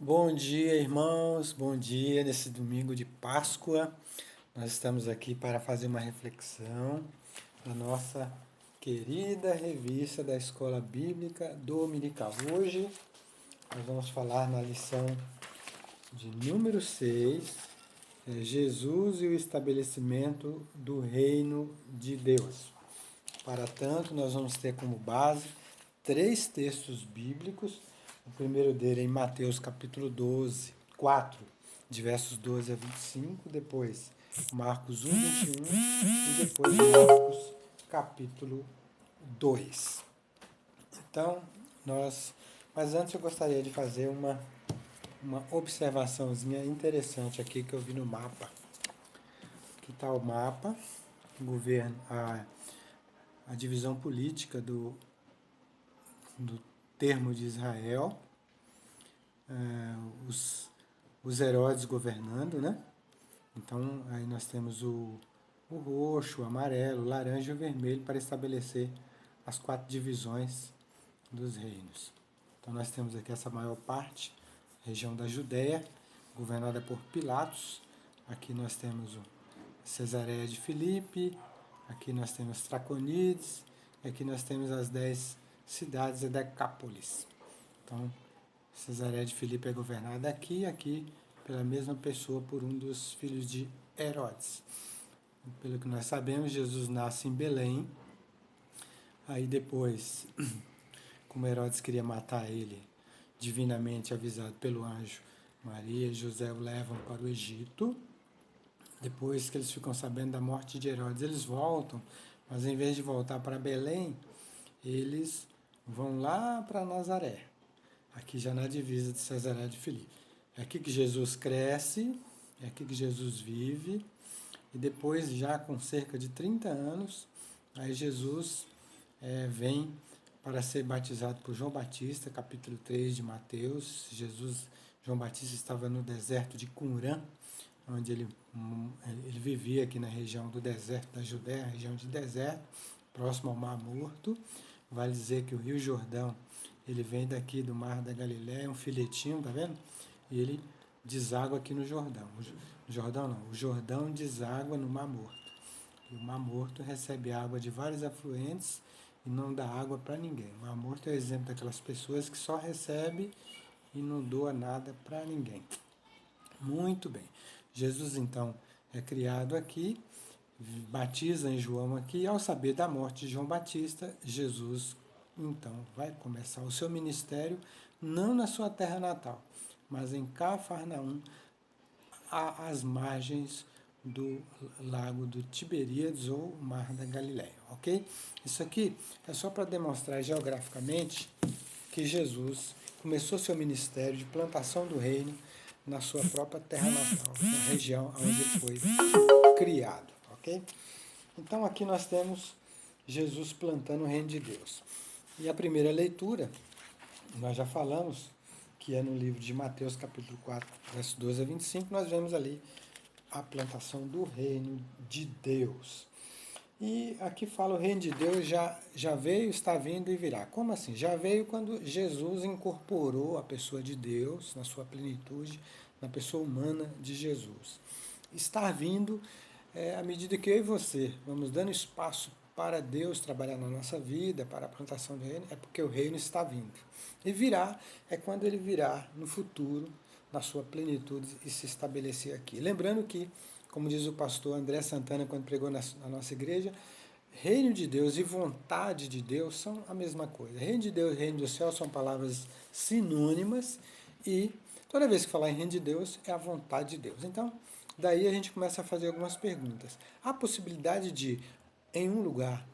Bom dia, irmãos. Bom dia nesse domingo de Páscoa. Nós estamos aqui para fazer uma reflexão da nossa querida revista da Escola Bíblica Dominical. Hoje nós vamos falar na lição de número 6, Jesus e o estabelecimento do reino de Deus. Para tanto, nós vamos ter como base três textos bíblicos. O primeiro dele é em Mateus capítulo 12, 4, de versos 12 a 25, depois Marcos 1, 21 e depois Marcos capítulo 2. Então, mas antes eu gostaria de fazer uma observaçãozinha interessante aqui que eu vi no mapa. Aqui está o mapa, o governo, a divisão política do termo de Israel, os Herodes governando, né? Então aí nós temos o roxo, o amarelo, o laranja e o vermelho para estabelecer as 4 divisões dos reinos. Então nós temos aqui essa maior parte, região da Judéia, governada por Pilatos. Aqui nós temos o Cesareia de Filipe, aqui nós temos Traconides, aqui nós temos as 10 cidades de Decápolis. Então, Cesareia de Filipe é governada aqui pela mesma pessoa, por um dos filhos de Herodes. Pelo que nós sabemos, Jesus nasce em Belém. Aí depois, como Herodes queria matar ele, divinamente avisado pelo anjo, Maria e José o levam para o Egito. Depois que eles ficam sabendo da morte de Herodes, eles voltam, mas em vez de voltar para Belém, eles vão lá para Nazaré, aqui já na divisa de Cesareia de Filipe. É aqui que Jesus cresce, é aqui que Jesus vive, e depois, já com cerca de 30 anos, aí Jesus vem para ser batizado por João Batista, capítulo 3 de Mateus. João Batista estava no deserto de Qumran, onde ele vivia aqui na região do deserto da Judéia, região de deserto, próximo ao Mar Morto. Vale dizer que o Rio Jordão, ele vem daqui do Mar da Galileia, um filetinho, tá vendo? E ele deságua aqui no Jordão. O Jordão deságua no Mar Morto. E o Mar Morto recebe água de vários afluentes e não dá água para ninguém. O Mar Morto é o exemplo daquelas pessoas que só recebe e não doa nada para ninguém. Muito bem. Jesus, então, é criado aqui, batiza em João aqui, e ao saber da morte de João Batista, Jesus, então, vai começar o seu ministério, não na sua terra natal, mas em Cafarnaum, às margens do lago do Tiberíades ou Mar da Galileia, ok? Isso aqui é só para demonstrar geograficamente que Jesus começou seu ministério de plantação do reino na sua própria terra natal, na região onde ele foi criado, ok? Então aqui nós temos Jesus plantando o reino de Deus. E a primeira leitura, nós já falamos, que é no livro de Mateus capítulo 4, verso 12 a 25, nós vemos ali a plantação do reino de Deus. E aqui fala o reino de Deus já veio, está vindo e virá. Como assim? Já veio quando Jesus incorporou a pessoa de Deus na sua plenitude, na pessoa humana de Jesus. Está vindo à medida que eu e você vamos dando espaço para Deus trabalhar na nossa vida, para a plantação do reino, é porque o reino está vindo. E virá é quando ele virá no futuro, na sua plenitude e se estabelecer aqui. Lembrando que, como diz o pastor André Santana quando pregou na nossa igreja, reino de Deus e vontade de Deus são a mesma coisa. Reino de Deus e reino do céu são palavras sinônimas e toda vez que falar em reino de Deus é a vontade de Deus. Então, daí a gente começa a fazer algumas perguntas. Há possibilidade de, em um lugar,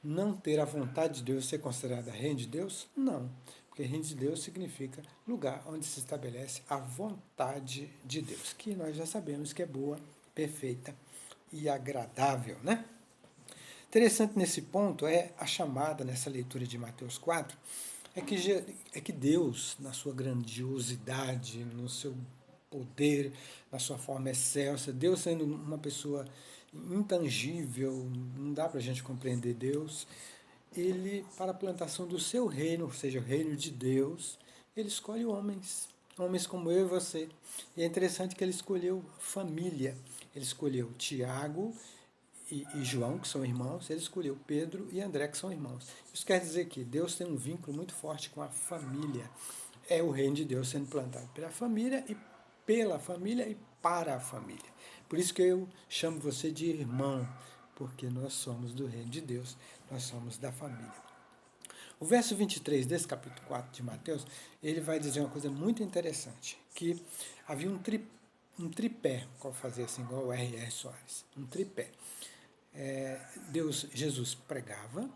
não ter a vontade de Deus ser considerada reino de Deus? Não, porque reino de Deus significa lugar onde se estabelece a vontade de Deus, que nós já sabemos que é boa, perfeita e agradável, né? Interessante nesse ponto é a chamada nessa leitura de Mateus 4, é que Deus, na sua grandiosidade, no seu poder, na sua forma excelsa, Deus sendo uma pessoa intangível, não dá para a gente compreender Deus, ele, para a plantação do seu reino, ou seja, o reino de Deus, ele escolhe homens, homens como eu e você. E é interessante que ele escolheu família. Ele escolheu Tiago e João, que são irmãos, ele escolheu Pedro e André, que são irmãos. Isso quer dizer que Deus tem um vínculo muito forte com a família. É o reino de Deus sendo plantado pela família e para a família. Por isso que eu chamo você de irmão, porque nós somos do reino de Deus, nós somos da família. O verso 23 desse capítulo 4 de Mateus, ele vai dizer uma coisa muito interessante, que havia um tripé, qual fazia assim, igual o R.R. Soares, um tripé. Jesus pregava,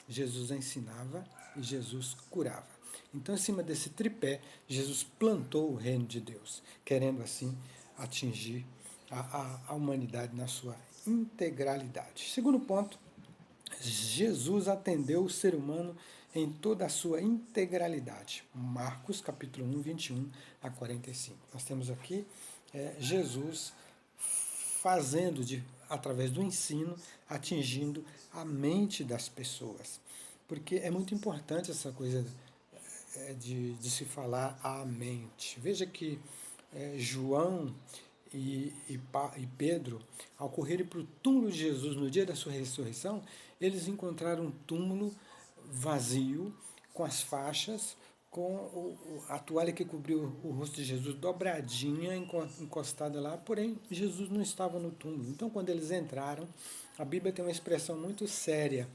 Jesus ensinava e Jesus curava. Então, em cima desse tripé, Jesus plantou o reino de Deus, querendo assim atingir a humanidade na sua integralidade. Segundo ponto, Jesus atendeu o ser humano em toda a sua integralidade. Marcos capítulo 1, 21 a 45. Nós temos aqui Jesus fazendo, através do ensino, atingindo a mente das pessoas. Porque é muito importante essa coisa de se falar à mente. Veja que João e Pedro, ao correrem para o túmulo de Jesus no dia da sua ressurreição, eles encontraram um túmulo vazio, com as faixas, com a toalha que cobriu o rosto de Jesus dobradinha, encostada lá, porém Jesus não estava no túmulo. Então, quando eles entraram, a Bíblia tem uma expressão muito séria,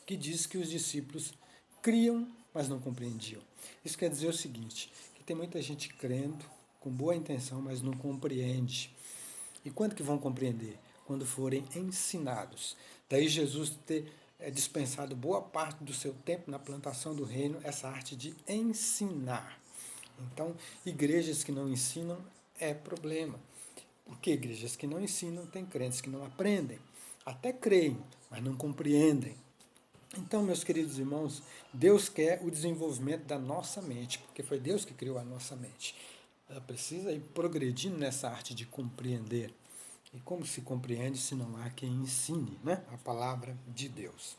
que diz que os discípulos criam, mas não compreendiam. Isso quer dizer o seguinte, que tem muita gente crendo, com boa intenção, mas não compreende. E quando que vão compreender? Quando forem ensinados. Daí Jesus ter dispensado boa parte do seu tempo na plantação do reino, essa arte de ensinar. Então, igrejas que não ensinam é problema. Porque igrejas que não ensinam têm crentes que não aprendem. Até creem, mas não compreendem. Então, meus queridos irmãos, Deus quer o desenvolvimento da nossa mente, porque foi Deus que criou a nossa mente. Ela precisa ir progredindo nessa arte de compreender. E como se compreende se não há quem ensine, né? A palavra de Deus.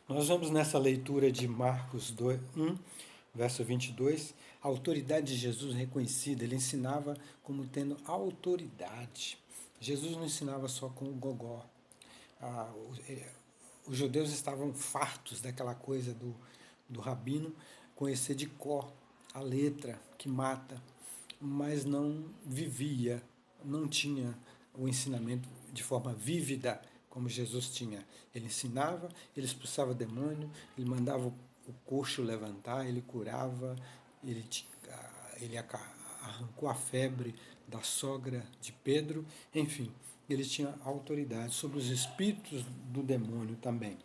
Nós vemos nessa leitura de Marcos 1, verso 22, a autoridade de Jesus reconhecida. Ele ensinava como tendo autoridade. Jesus não ensinava só com o gogó. Os judeus estavam fartos daquela coisa do rabino conhecer de cor a letra que mata, mas não vivia, não tinha o ensinamento de forma vívida como Jesus tinha. Ele ensinava, ele expulsava demônio, ele mandava o coxo levantar, ele curava, ele arrancou a febre da sogra de Pedro, enfim, ele tinha autoridade sobre os espíritos do demônio também.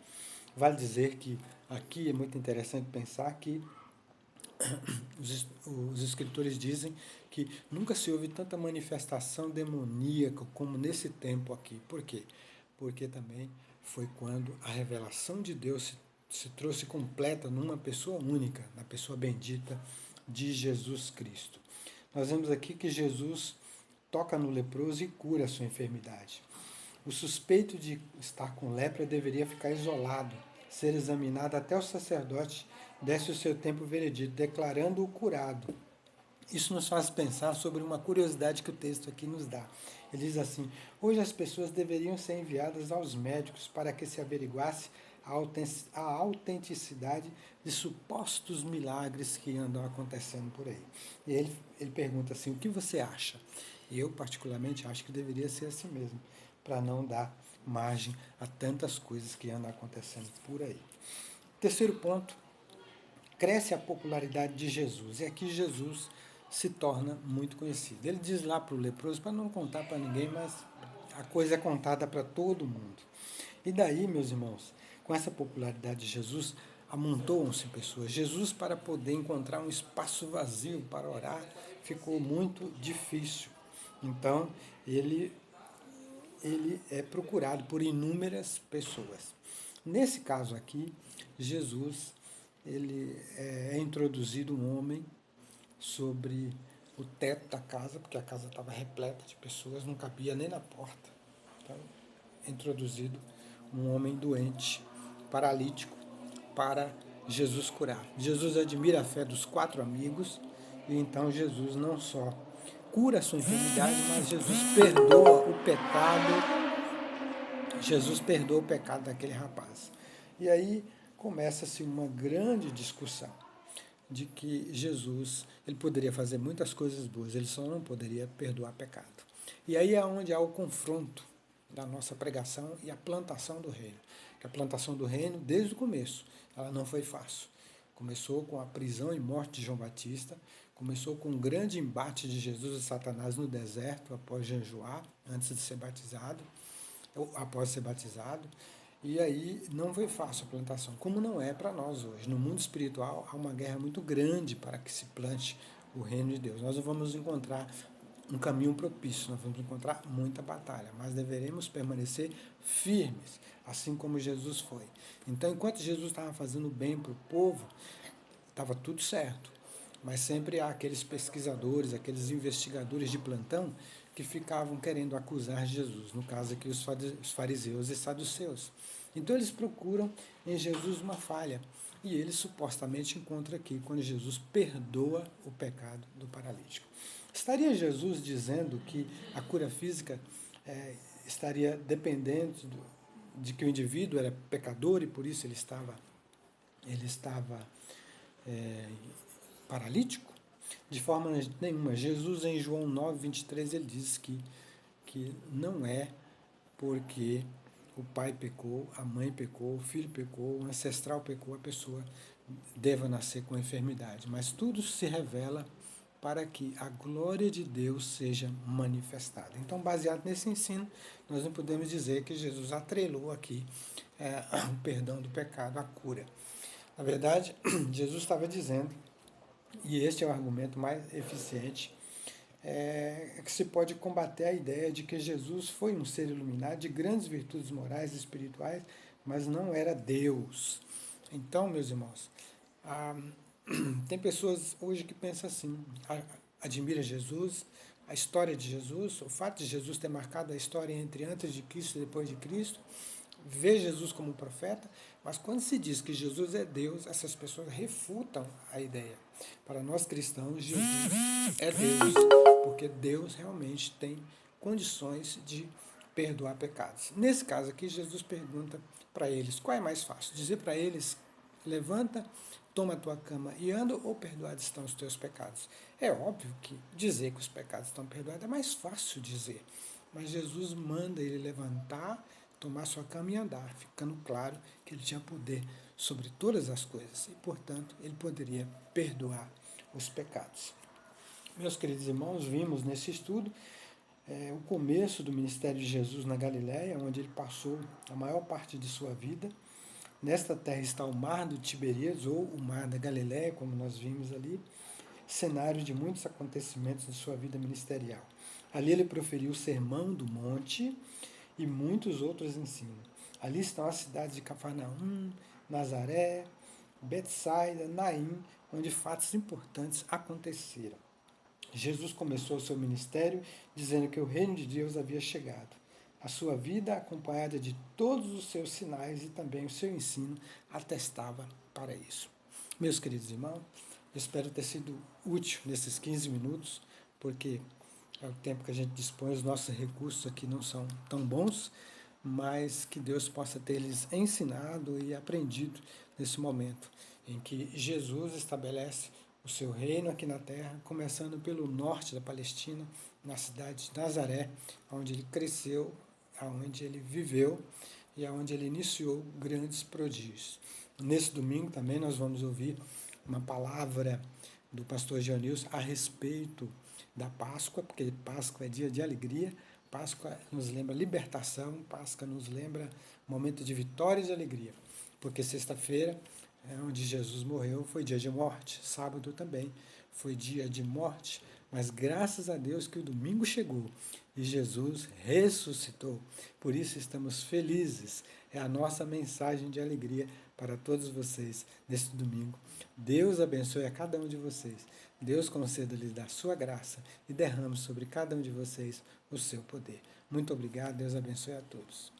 Vale dizer que aqui é muito interessante pensar que os escritores dizem que nunca se houve tanta manifestação demoníaca como nesse tempo aqui. Por quê? Porque também foi quando a revelação de Deus se trouxe completa numa pessoa única, na pessoa bendita de Jesus Cristo. Nós vemos aqui que Jesus toca no leproso e cura a sua enfermidade. O suspeito de estar com lepra deveria ficar isolado, ser examinado até o sacerdote desse o seu tempo veredito, declarando-o curado. Isso nos faz pensar sobre uma curiosidade que o texto aqui nos dá. Ele diz assim: hoje as pessoas deveriam ser enviadas aos médicos para que se averiguasse a autenticidade de supostos milagres que andam acontecendo por aí. E ele pergunta assim: o que você acha? E eu, particularmente, acho que deveria ser assim mesmo, para não dar margem a tantas coisas que andam acontecendo por aí. Terceiro ponto, cresce a popularidade de Jesus. E aqui Jesus se torna muito conhecido. Ele diz lá para o leproso, para não contar para ninguém, mas a coisa é contada para todo mundo. E daí, meus irmãos, com essa popularidade de Jesus, amontoam-se pessoas. Jesus, para poder encontrar um espaço vazio para orar, ficou muito difícil. Então, ele é procurado por inúmeras pessoas. Nesse caso aqui, Jesus, ele é introduzido um homem sobre o teto da casa, porque a casa estava repleta de pessoas, não cabia nem na porta. Então, é introduzido um homem doente, paralítico, para Jesus curar. Jesus admira a fé dos 4 amigos E então Jesus não só cura a sua enfermidade, mas Jesus perdoa o pecado. Jesus perdoa o pecado daquele rapaz. E aí começa-se uma grande discussão de que Jesus, ele poderia fazer muitas coisas boas, ele só não poderia perdoar pecado. E aí é onde há o confronto da nossa pregação e a plantação do reino. Que a plantação do reino, desde o começo, ela não foi fácil. Começou com a prisão e morte de João Batista, começou com um grande embate de Jesus e Satanás no deserto, após jejuar, antes de ser batizado, ou após ser batizado. E aí não foi fácil a plantação, como não é para nós hoje. No mundo espiritual há uma guerra muito grande para que se plante o reino de Deus. Nós não vamos encontrar um caminho propício, nós vamos encontrar muita batalha, mas deveremos permanecer firmes, assim como Jesus foi. Então, enquanto Jesus estava fazendo bem para o povo, estava tudo certo. Mas sempre há aqueles pesquisadores, aqueles investigadores de plantão que ficavam querendo acusar Jesus, no caso aqui os fariseus e saduceus. Então eles procuram em Jesus uma falha, e ele supostamente encontra aqui quando Jesus perdoa o pecado do paralítico. Estaria Jesus dizendo que a cura física estaria dependente de que o indivíduo era pecador e por isso ele estava é, paralítico? De forma nenhuma. Jesus, em João 9, 23, ele diz que não é porque o pai pecou, a mãe pecou, o filho pecou, o ancestral pecou, a pessoa deva nascer com enfermidade. Mas tudo se revela para que a glória de Deus seja manifestada. Então, baseado nesse ensino, nós não podemos dizer que Jesus atrelou aqui o perdão do pecado à cura. Na verdade, Jesus estava dizendo, e este é o argumento mais eficiente, que se pode combater a ideia de que Jesus foi um ser iluminado de grandes virtudes morais e espirituais, mas não era Deus. Então, meus irmãos, tem pessoas hoje que pensam assim, admira Jesus, a história de Jesus, o fato de Jesus ter marcado a história entre antes de Cristo e depois de Cristo, vê Jesus como profeta, mas quando se diz que Jesus é Deus, essas pessoas refutam a ideia. Para nós cristãos, Jesus é Deus, porque Deus realmente tem condições de perdoar pecados. Nesse caso aqui, Jesus pergunta para eles, qual é mais fácil? Dizer para eles, levanta, toma a tua cama e anda, ou perdoados estão os teus pecados? É óbvio que dizer que os pecados estão perdoados é mais fácil dizer, mas Jesus manda ele levantar, tomar sua cama e andar, ficando claro que ele tinha poder sobre todas as coisas e, portanto, ele poderia perdoar os pecados. Meus queridos irmãos, vimos nesse estudo o começo do ministério de Jesus na Galiléia, onde ele passou a maior parte de sua vida. Nesta terra está o mar do Tiberíades, ou o mar da Galiléia, como nós vimos ali, cenário de muitos acontecimentos de sua vida ministerial. Ali ele proferiu o Sermão do Monte e muitos outros ensinos. Ali estão as cidades de Cafarnaum, Nazaré, Betsaida, Naim, onde fatos importantes aconteceram. Jesus começou o seu ministério dizendo que o reino de Deus havia chegado. A sua vida, acompanhada de todos os seus sinais e também o seu ensino, atestava para isso. Meus queridos irmãos, eu espero ter sido útil nesses 15 minutos, porque é o tempo que a gente dispõe, os nossos recursos aqui não são tão bons, mas que Deus possa ter lhes ensinado e aprendido nesse momento em que Jesus estabelece o seu reino aqui na terra, começando pelo norte da Palestina, na cidade de Nazaré, onde ele cresceu, onde ele viveu e onde ele iniciou grandes prodígios. Nesse domingo também nós vamos ouvir uma palavra do pastor Geonilson a respeito da Páscoa, porque Páscoa é dia de alegria, Páscoa nos lembra libertação, Páscoa nos lembra momento de vitória e de alegria, porque sexta-feira, onde Jesus morreu, foi dia de morte, sábado também foi dia de morte, mas graças a Deus que o domingo chegou e Jesus ressuscitou. Por isso estamos felizes. É a nossa mensagem de alegria para todos vocês neste domingo. Deus abençoe a cada um de vocês. Deus conceda-lhes da sua graça e derrame sobre cada um de vocês o seu poder. Muito obrigado. Deus abençoe a todos.